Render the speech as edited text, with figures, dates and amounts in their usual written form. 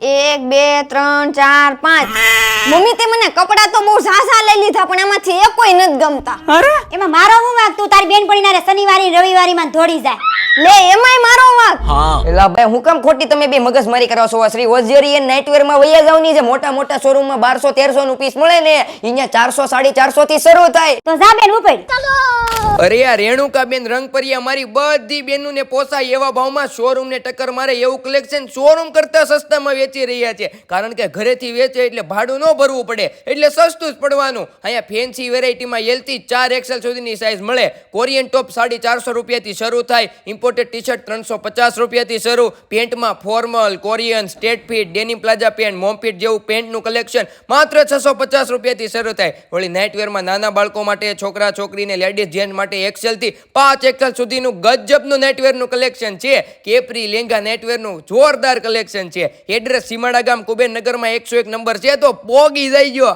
1 2 3 4 5 mummy તે મને કપડા તો બહુ સાસા લઈ લીધા પણ એમાંથી એક કોઈ નથી ગમતા. અરે એમાં મારો હું વાગ? તું તારી બેનપણીના રે શનિવારી રવિવારી માં દોડી જાય. લે એમાંય મારો વાંક. હા એલા ભાઈ હું કેમ ખોટી તમે બે મગજમારી કરો છો? શ્રી ઓઝિયરી નાઇટવેર માં વૈયા જાવની જે મોટા મોટા શોરૂમ માં 1200 1300 નું પીસ મળે ને અહીંયા 400 450 થી શરૂ થાય. તો જા બેન ઉપડ. અરે આ રેણુકાબેન રંગપરિયા મારી બધી બેનું ને પોસાય એવા ભાવમાં શોરૂમ ને ટક્કર મારે એવું કલેક્શન શોરૂમ કરતા સસ્તામાં વેચી રહ્યા છે. કારણ કે ઘરેથી વેચે એટલે ભાડું ન ભરવું પડે એટલે સસ્તું જ પડવાનું. અહીંયા ફેન્સી વેરાયટીમાં એલ થી 4XL સુધીની સાઈઝ મળે. કોરિયન ટોપ 450 રૂપિયાથી શરૂ થાય. ઇમ્પોર્ટેડ ટી-શર્ટ 350 રૂપિયાથી શરૂ. પેન્ટમાં formal, Korean, straight fit, denim palazzo pant, mom fit જેવું પેન્ટનું કલેક્શન માત્ર 650 રૂપિયાથી શરૂ થાય. વળી નાઇટવેરમાં નાના બાળકો માટે, છોકરા છોકરીને, લેડીઝ જેન્ટ માટે XL થી 5XL સુધીનું ગજબનું નાઇટવેરનું કલેક્શન છે. કેપરી લેંગા નાઇટવેરનું જોરદાર કલેક્શન છે. એડ્રેસ સીમાડા ગામ કુબેરનગરમાં 101 નંબર છે તો પોગી જઈજો.